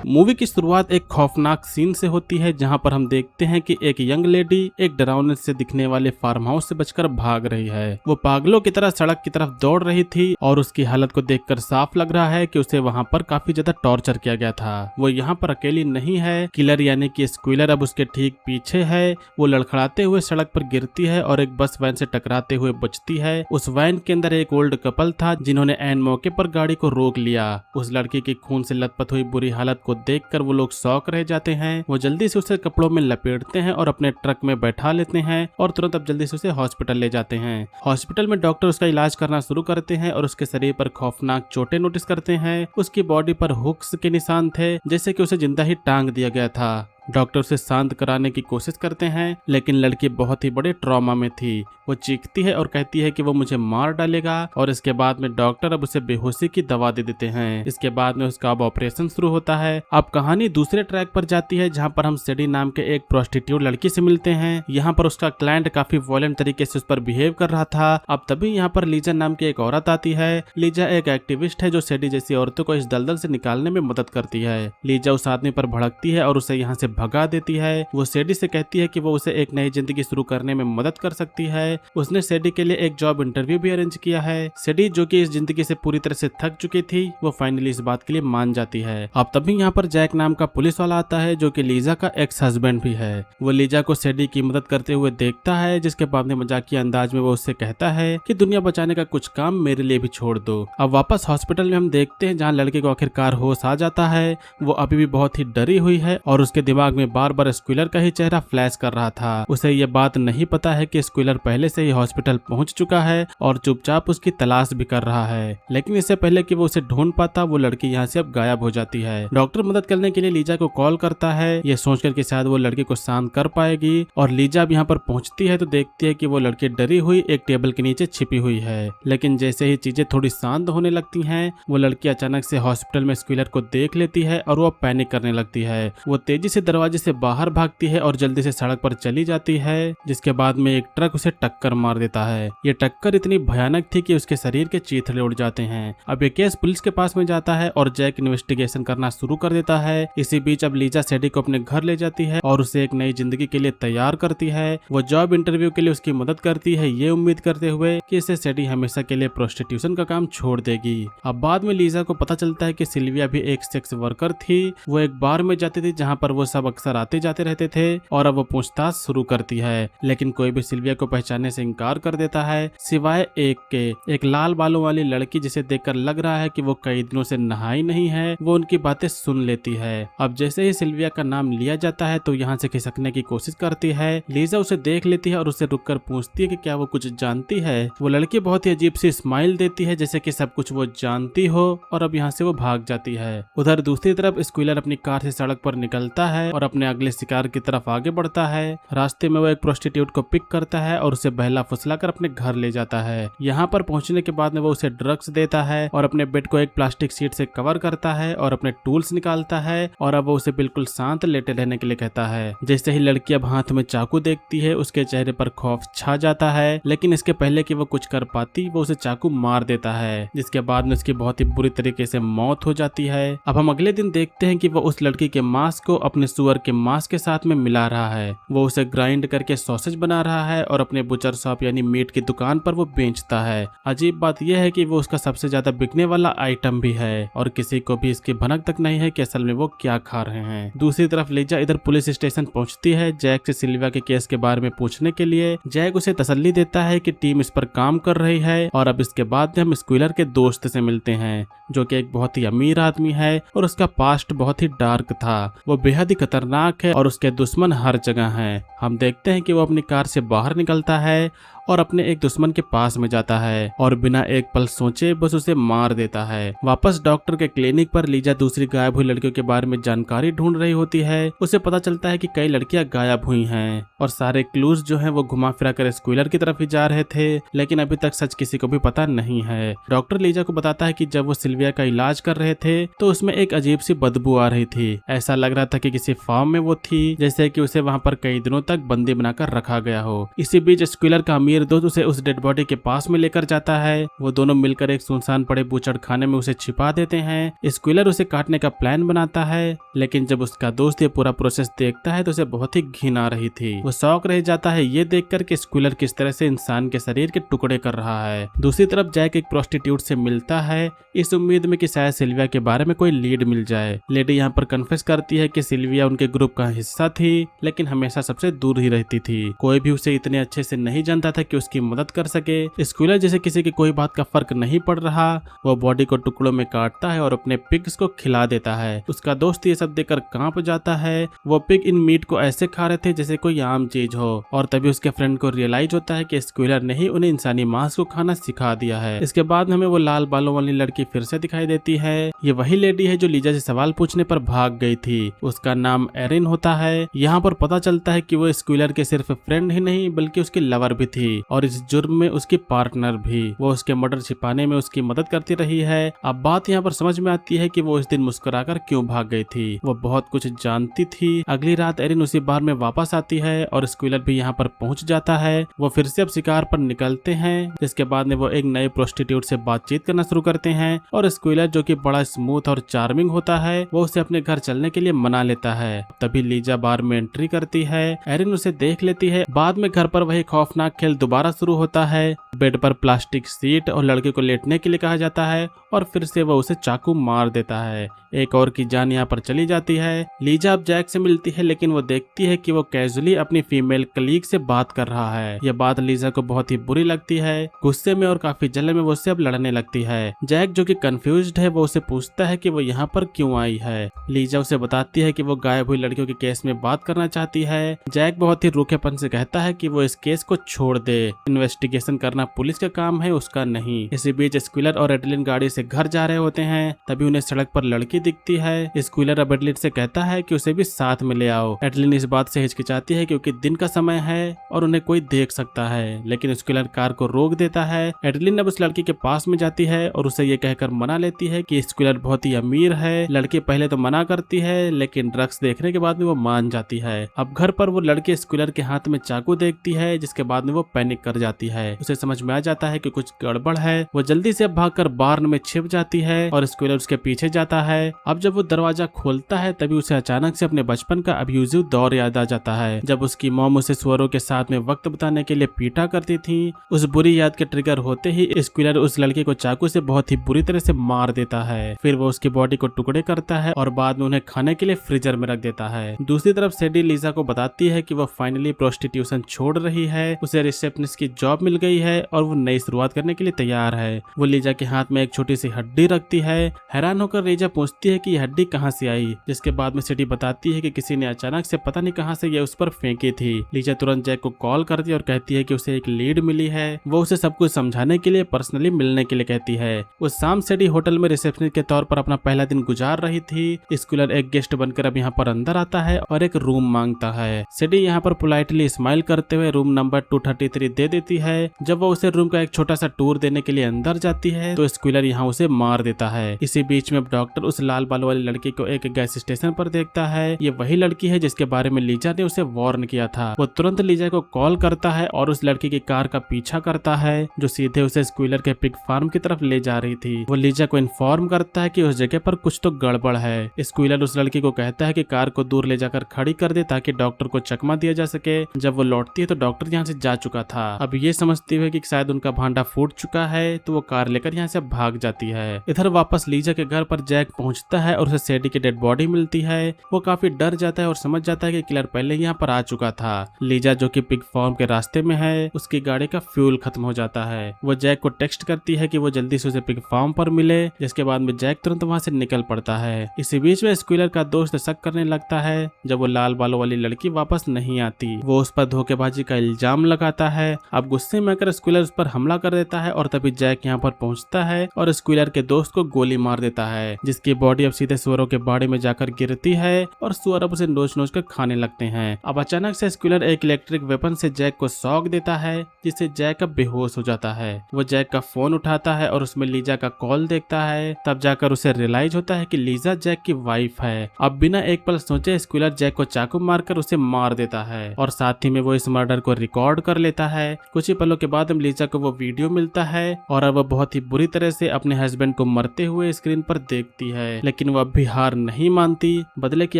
Movie की शुरुआत एक खौफनाक सीन से होती है जहां पर हम देखते हैं कि एक यंग लेडी एक डरावने से दिखने वाले फार्म हाउस से बचकर भाग रही है। वो पागलों की तरह सड़क की तरफ दौड़ रही थी और उसकी हालत को देखकर साफ लग रहा है कि उसे वहां पर काफी ज्यादा टॉर्चर किया गया था। वो यहाँ पर अकेली नहीं है, किलर यानी कि स्क्विलर अब उसके ठीक पीछे है। वो लड़खड़ाते हुए सड़क पर गिरती है और एक बस वैन से टकराते हुए बचती है। उस वैन के अंदर एक ओल्ड कपल था जिन्होंने ऐन मौके पर गाड़ी को रोक लिया। उस लड़की की खून से लथपथ हुई बुरी हालत को देखकर वो लोग शॉक रह जाते हैं। वो जल्दी से उसे कपड़ों में लपेटते हैं और अपने ट्रक में बैठा लेते हैं और तुरंत अब जल्दी से उसे हॉस्पिटल ले जाते हैं। हॉस्पिटल में डॉक्टर उसका इलाज करना शुरू करते हैं और उसके शरीर पर खौफनाक चोटें नोटिस करते हैं। उसकी बॉडी पर हुक्स के निशान थे, जैसे कि उसे जिंदा ही टांग दिया गया था। डॉक्टर उसे शांत कराने की कोशिश करते हैं, लेकिन लड़की बहुत ही बड़े ट्रॉमा में थी। वो चीखती है और कहती है कि वो मुझे मार डालेगा और इसके बाद में डॉक्टर अब उसे बेहोशी की दवा दे देते हैं। इसके बाद में उसका अब ऑपरेशन शुरू होता है। अब कहानी दूसरे ट्रैक पर जाती है जहां पर हम सेडी नाम के एक प्रोस्टिट्यूट लड़की से मिलते हैं। यहाँ पर उसका क्लाइंट काफी वायलेंट तरीके से उस पर बिहेव कर रहा था। अब तभी यहाँ पर लीजा नाम की एक औरत आती है। लीजा एक एक्टिविस्ट है जो सेडी जैसी औरतों को इस दलदल से निकालने में मदद करती है। लीजा उस आदमी पर भड़कती है और उसे यहाँ से भगा देती है। वो सेडी से कहती है कि वो उसे एक नई जिंदगी शुरू करने में मदद कर सकती है। उसने सेडी के लिए एक जॉब इंटरव्यू भी अरेंज किया है। सेडी जो कि इस जिंदगी से पूरी तरह से थक चुकी थी, वो फाइनली इस बात के लिए मान जाती है। अब तभी यहाँ पर जैक नाम का पुलिस वाला आता है जो कि लीजा का एक्स हस्बैंड भी है। वो लीजा को सेडी की मदद करते हुए देखता है, जिसके बाद में मजाकिया अंदाज में वो उससे कहता है कि दुनिया बचाने का कुछ काम मेरे लिए भी छोड़ दो। अब वापस हॉस्पिटल में हम देखते हैं जहाँ लड़के को आखिरकार होश आ जाता है। वो अभी भी बहुत ही डरी हुई है और उसके दिमाग में बार बार स्क्विलर का ही चेहरा फ्लैश कर रहा था। उसे ये बात नहीं पता है कि स्क्विलर पहले से ही हॉस्पिटल पहुंच चुका है और चुपचाप उसकी तलाश भी कर रहा है। लेकिन इससे पहले कि वो उसे ढूंढ पाता, वो लड़की यहाँ से अब गायब हो जाती है। डॉक्टर मदद करने के लिए लीजा को कॉल करता है, ये सोचकर कि शायद वो लड़की को शांत कर पाएगी। और लीजा अब यहाँ पर पहुंचती है तो देखती है कि वो लड़की डरी हुई एक टेबल के नीचे छिपी हुई है। लेकिन जैसे ही चीजें थोड़ी शांत होने लगती हैं, वो लड़की अचानक से हॉस्पिटल में स्क्विलर को देख लेती है और वो पैनिक करने लगती है। वो तेजी से दरवाजे से बाहर भागती है और जल्दी से सड़क पर चली जाती है, जिसके बाद में एक ट्रक उसे टक्कर मार देता है। ये टक्कर इतनी भयानक थी कि उसके शरीर के चीथड़े उड़ जाते हैं। अब ये केस पुलिस के पास में जाता है और जैक इन्वेस्टिगेशन करना शुरू कर देता है। इसी बीच अब लीजा सेडी को अपने घर ले जाती है और उसे एक नई जिंदगी के लिए तैयार करती है। वो जॉब इंटरव्यू के लिए उसकी मदद करती है, ये उम्मीद करते हुए कि इसे सेडी हमेशा के लिए प्रोस्टिट्यूशन का काम छोड़ देगी। अब बाद में लीजा को पता चलता है कि सिल्विया भी एक सेक्स वर्कर थी। वो एक बार में जाती थी जहाँ पर वो सब अक्सर आते जाते रहते थे और अब वो पूछताछ शुरू करती है, लेकिन कोई भी सिल्विया को पहचानने से इनकार कर देता है, सिवाय एक लाल बालों वाली लड़की जिसे देखकर लग रहा है कि वो कई दिनों से नहाई नहीं है। वो उनकी बातें सुन लेती है। अब जैसे ही सिल्विया का नाम लिया जाता है तो यहाँ से खिसकने की कोशिश करती है। लीजा उसे देख लेती है और उससे रुककर पूछती है कि क्या वो कुछ जानती है। वो लड़की बहुत ही अजीब सी स्माइल देती है, जैसे कि सब कुछ वो जानती हो, और अब यहाँ से वो भाग जाती है। उधर दूसरी तरफ स्क्विलर अपनी कार से सड़क पर निकलता है और अपने अगले शिकार की तरफ आगे बढ़ता है। रास्ते में वो एक प्रोस्टिट्यूट को पिक करता है और उसे बहला फुसलाकर अपने घर ले जाता है। यहाँ पर पहुंचने के बाद में वो उसे ड्रग्स देता है और अपने बेड को एक प्लास्टिक शीट से कवर करता है और अपने टूल्स निकालता है और अब वो उसे बिल्कुल शांत लेटे रहने के लिए कहता है। जैसे ही लड़की अब हाथ में चाकू देखती है, उसके चेहरे पर खौफ छा जाता है, लेकिन इसके पहले कि वो कुछ कर पाती, वो उसे चाकू मार देता है, जिसके बाद में उसकी बहुत ही बुरी तरीके से मौत हो जाती है। अब हम अगले दिन देखते हैं कि वो उस लड़की के मांस को अपने सुअर के मांस के साथ में मिला रहा है। वो उसे ग्राइंड करके सॉसेज बना रहा है और अपने बुचर शॉप यानी मीट की दुकान पर वो बेचता है। अजीब बात यह है कि वो उसका सबसे ज्यादा बिकने वाला आइटम भी है और किसी को भी इसकी भनक तक नहीं है कि असल में वो क्या खा रहे हैं। दूसरी तरफ लीजा इधर पुलिस स्टेशन पहुंचती है जैक से सिल्विया के केस के बारे में पूछने के लिए। जैक उसे तसल्ली देता है कि टीम इस पर काम कर रही है और अब इसके बाद हम स्क्विलर के दोस्त से मिलते हैं, जो कि एक बहुत ही अमीर आदमी है और उसका पास्ट बहुत ही डार्क था। वो बेहद ही खतरनाक है और उसके दुश्मन हर जगह हैं। हम देखते हैं कि वो अपनी कार से बाहर निकलता है और अपने एक दुश्मन के पास में जाता है और बिना एक पल सोचे बस उसे मार देता है। वापस डॉक्टर के क्लिनिक पर लीजा दूसरी गायब हुई लड़कियों के बारे में जानकारी ढूंढ रही होती है। उसे पता चलता है कि कई लड़कियां गायब हुई हैं और सारे क्लूज जो हैं वो घुमा फिरा कर स्क्विलर की तरफ ही जा रहे थे, लेकिन अभी तक सच किसी को भी पता नहीं है। डॉक्टर लीजा को बताता है कि जब वो सिल्विया का इलाज कर रहे थे तो उसमें एक अजीब सी बदबू आ रही थी। ऐसा लग रहा था कि किसी फार्म में वो थी, जैसे कि उसे वहाँ पर कई दिनों तक बंदी बनाकर रखा गया हो। इसी बीच स्क्विलर का अमीर फिर दोस्त उसे उस डेड बॉडी के पास में लेकर जाता है। वो दोनों मिलकर एक सुनसान पड़े बूचड़ खाने में उसे छिपा देते हैं। स्क्विलर उसे काटने का प्लान बनाता है, लेकिन जब उसका दोस्त ये पूरा प्रोसेस देखता है तो उसे बहुत ही घिन आ रही थी। वो शौक रह जाता है ये देखकर कि स्क्विलर किस तरह से इंसान के शरीर के टुकड़े कर रहा है। दूसरी तरफ जैक एक प्रोस्टिट्यूट से मिलता है, इस उम्मीद में कि शायद सिल्विया के बारे में कोई लीड मिल जाए। लेडी यहाँ पर कन्फेस करती है कि सिल्विया उनके ग्रुप का हिस्सा थी, लेकिन हमेशा सबसे दूर ही रहती थी। कोई भी उसे इतने अच्छे से नहीं जानता था कि उसकी मदद कर सके। स्क्विलर जैसे किसी की कोई बात का फर्क नहीं पड़ रहा, वो बॉडी को टुकड़ों में काटता है और अपने पिग्स को खिला देता है। उसका दोस्त ये सब देखकर कांप जाता है। वो पिग इन मीट को ऐसे खा रहे थे जैसे कोई आम चीज हो, और तभी उसके फ्रेंड को रियलाइज होता है कि स्क्विलर ने ही उन्हें इंसानी मांस को खाना सिखा दिया है। इसके बाद हमें वो लाल बालों वाली लड़की फिर से दिखाई देती है। ये वही लेडी है जो लीजा से सवाल पूछने पर भाग गई थी। उसका नाम एरिन होता है। यहाँ पर पता चलता है कि वो स्क्विलर के सिर्फ फ्रेंड ही नहीं बल्कि उसकी लवर भी थी, और इस जुर्म में उसकी पार्टनर भी। वो उसके मर्डर छिपाने में उसकी मदद करती रही है। अब बात यहाँ पर समझ में आती है कि वो इस दिन मुस्कुराकर क्यों भाग गई थी। वो बहुत कुछ जानती थी। अगली रात एरिन उसी बार में वापस आती है और स्क्विलर भी यहाँ पर पहुंच जाता है। वो फिर से अब शिकार पर निकलते हैं, जिसके बाद में वो एक नए प्रोस्टिट्यूट से बातचीत करना शुरू करते हैं, और स्क्विलर जो कि बड़ा स्मूथ और चार्मिंग होता है वो उसे अपने घर चलने के लिए मना लेता है। तभी लीजा बार में एंट्री करती है। एरिन उसे देख लेती है। बाद में घर पर वही खौफनाक खेल दोबारा शुरू होता है। बेड पर प्लास्टिक सीट और लड़के को लेटने के लिए कहा जाता है, और फिर से वह उसे चाकू मार देता है। एक और की जान यहाँ पर चली जाती है। लीजा अब जैक से मिलती है, लेकिन वो देखती है कि वो कैजुअली अपनी फीमेल कलीग से बात कर रहा है। यह बात लीजा को बहुत ही बुरी लगती है। गुस्से में और काफी जलन में वो उससे अब लड़ने लगती है। जैक जो कि कंफ्यूज्ड है वो उसे पूछता है कि वो यहाँ पर क्यों आई है। लीजा उसे बताती है कि वो गायब हुई लड़कियों के केस में बात करना चाहती है। जैक बहुत ही रूखेपन से कहता है कि वो इस केस को छोड़ दे, इन्वेस्टिगेशन करना पुलिस का काम है, उसका नहीं। इसी बीच स्क्विलर और एडलिन गाड़ी से घर जा रहे होते हैं। तभी उन्हें सड़क पर लड़की दिखती है। स्क्विलर अब एडलिन से कहता है कि उसे भी साथ में ले आओ। एडलिन इस बात से हिचकिचाती है क्योंकि दिन का समय है और उन्हें कोई देख सकता है, लेकिन स्क्विलर कार को रोक देता है। एडलिन अब उस लड़की के पास में जाती है और उसे ये कहकर मना लेती है कि स्क्विलर बहुत ही अमीर है। लड़की पहले तो मना करती है, लेकिन ड्रग्स देखने के बाद में वो मान जाती है। अब घर पर वो लड़की स्क्विलर के हाथ में चाकू देखती है, जिसके बाद में वो पैनिक कर जाती है। उसे समझ में आ जाता है कि कुछ गड़बड़ है। वो जल्दी से भागकर बार्न में छिप जाती है और स्क्विलर उसके पीछे जाता है। अब जब वो दरवाजा खोलता है तभी उसे अचानक से अपने बचपन का अब्यूजिव दौर याद आ जाता है, जब उसकी मॉम उसे सुअरों के साथ में वक्त बिताने के लिए पीटा करती थी। उस बुरी याद के ट्रिगर होते ही स्क्विलर उस लड़के को चाकू से बहुत ही बुरी तरह से मार देता है। फिर वो उसकी बॉडी को टुकड़े करता है और बाद में उन्हें खाने के लिए फ्रीजर में रख देता है। दूसरी तरफ सेडी लीजा को बताती है कि वो फाइनली प्रोस्टिट्यूशन छोड़ रही है। उसे रिसेप्शनिस्ट की जॉब मिल गई है और वो नई शुरुआत करने के लिए तैयार है। वो लीजा के हाथ में एक छोटी सी हड्डी रखती है। हैरान होकर लीजा पूछती है कि ये हड्डी कहाँ से आई, जिसके बाद में सेडी बताती है कि किसी ने अचानक से पता नहीं कहाँ से ये उस पर फेंकी थी। लीजा तुरंत जैक को कॉल करती है और कहती है कि उसे एक लीड मिली है। वो उसे सब कुछ समझाने के लिए पर्सनली मिलने के लिए कहती है। उस शाम सेडी होटल में रिसेप्शनिस्ट के तौर पर अपना पहला दिन गुजार रही थी। स्क्विलर एक गेस्ट बनकर अब यहाँ पर अंदर आता है और एक रूम मांगता है। सेडी यहाँ पर पोलाइटली स्माइल करते हुए रूम नंबर 233 दे देती है। जब वो उसे रूम का एक छोटा सा टूर देने के लिए अंदर जाती है तो स्क्विलर यहाँ उसे मार देता है। इसी बीच में अब डॉक्टर उस लाल बालों वाली लड़की को एक गैस स्टेशन पर देखता है। ये वही लड़की है जिसके बारे में लीजा ने उसे वार्न किया था। वो तुरंत लीजा को कॉल करता है और उस लड़की की कार का पीछा करता है जो सीधे उसे स्क्विलर के पिग फार्म की तरफ ले जा रही थी। वो लीजा को इन्फॉर्म करता है कि उस जगह पर कुछ तो गड़बड़ है। स्क्विलर उस लड़की को कहता है कि कार को दूर ले जाकर खड़ी कर दे ताकि डॉक्टर को चकमा दिया जा सके। जब वो लौटती है तो डॉक्टर यहाँ से जा चुका था। अब ये समझती हुए कि शायद उनका भांडा फूट चुका है तो वो कार लेकर यहाँ से भाग जाती है। इधर वापस लीजा के घर पर जैक पहुंचता है और उसे सेडी की डेड बॉडी मिलती है। वो काफी डर जाता है और समझ जाता है कि किलर पहले यहाँ पर आ चुका था। लीजा जो कि पिग फार्म के रास्ते में है, उसकी गाड़ी का फ्यूल खत्म हो जाता है। वो जैक को टेक्स्ट करती है कि वो जल्दी से उसे पिग फार्म पर मिले, जिसके बाद में जैक तुरंत वहाँ से निकल पड़ता है। इसी बीच में स्क्विलर का दोस्त शक करने लगता है जब वो लाल बालों वाली लड़की वापस नहीं आती। वो उस पर धोखेबाजी का इल्जाम लगाता है। अब गुस्से में आकर स्क्विलर उस पर हमला कर देता है और तभी जैक यहाँ पर पहुंचता है और स्क्विलर के दोस्त को गोली मार देता है, जिसकी बॉडी अब सीधे सुअरों के बाड़े में जाकर गिरती है और सुअर अब उसे नोच नोच कर खाने लगते हैं। अब अचानक से स्क्विलर एक इलेक्ट्रिक वेपन से जैक को शॉक देता है, जिससे जैक अब बेहोश हो जाता है। वो जैक का फोन उठाता है और उसमें लीजा का कॉल देखता है। तब जाकर उसे रियलाइज होता है कि लीजा जैक की वाइफ है। अब बिना एक पल सोचे स्क्विलर जैक को चाकू मारकर उसे मार देता है और साथ ही में वो इस मर्डर को रिकॉर्ड कर लेता देता है। कुछ ही पलों के बाद हम लीजा को वो वीडियो मिलता है और अब वह बहुत ही बुरी तरह से अपने हस्बैंड को मरते हुए स्क्रीन पर देखती है, लेकिन वह अब भी हार नहीं मानती। बदले की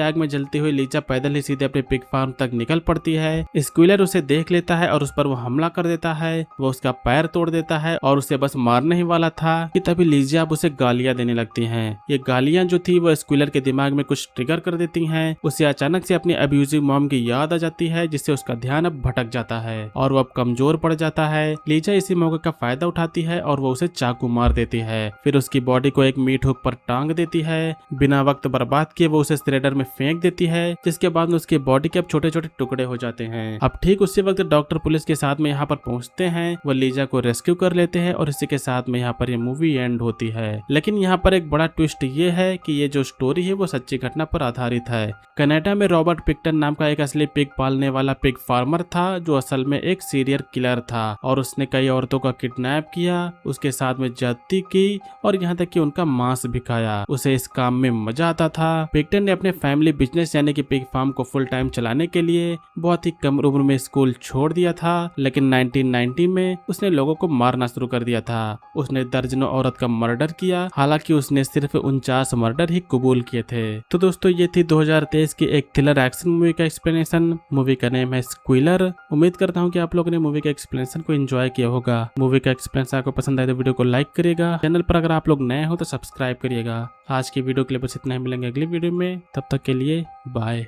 आग में जलती हुई लीजा पैदल ही सीधे अपने पिग फार्म तक निकल पड़ती है। स्क्विलर उसे देख लेता है और उस पर वो हमला कर देता है। वो उसका पैर तोड़ देता है और उसे बस मारने ही वाला था कि तभी लीजा अब उसे गालियां देने लगती हैं। ये गालियां जो थी वो स्क्विलर के दिमाग में कुछ ट्रिगर कर देती हैं। उसे अचानक से अपनी अब्यूजिव मॉम की याद आ जाती है, जिससे उसका ध्यान अब भटक जाता है और वो अब कमजोर पड़ जाता है। लीजा इसी मौके का फायदा उठाती है और वो उसे चाकू मार देती है। फिर उसकी बॉडी को एक मीट हुक पर टांग देती है। बिना वक्त बर्बाद किए वो उसे श्रेडर में फेंक देती है, जिसके बाद में उसकी बॉडी के अब छोटे छोटे टुकड़े हो जाते हैं। अब ठीक उसी वक्त डॉक्टर पुलिस के साथ में यहाँ पर पहुंचते हैं। वो लीजा को रेस्क्यू कर लेते हैं और इसी के साथ में यहाँ पर ये मूवी एंड होती है। लेकिन यहाँ पर एक बड़ा ट्विस्ट ये है कि ये जो स्टोरी है वो सच्ची घटना पर आधारित है। कनाडा में रॉबर्ट पिक्टन नाम का एक असली पिग पालने वाला पिग फार्मर था, जो असल में एक सीरियल किलर था और उसने कई औरतों का किडनैप किया, उसके साथ में ज्यादती की और यहाँ तक कि उनका मांस भी खाया। उसे इस काम में मजा आता था। पिक्टन ने अपने फैमिली बिजनेस यानी कि पिग फार्म को फुल टाइम चलाने के लिए बहुत ही कम उम्र में स्कूल छोड़ दिया था, लेकिन 1990 में उसने लोगों को मारना शुरू कर दिया था। उसने दर्जनों औरत का मर्डर किया, हालांकि उसने सिर्फ 49 मर्डर ही कबूल किए थे। तो दोस्तों ये थी 2023 की एक थ्रिलर एक्शन मूवी का एक्सप्लेनेशन। मूवी का नेम है स्क्विलर। उम्मीद करता हूँ कि आप लोगों ने मूवी के एक्सप्लेनेशन को एंजॉय किया होगा। मूवी का एक्सप्लेनेशन आपको पसंद आए तो वीडियो को लाइक करिएगा। चैनल पर अगर आप लोग नए हो तो सब्सक्राइब करिएगा। आज की वीडियो के लिए बस इतना ही, मिलेंगे अगली वीडियो में। तब तक के लिए बाय।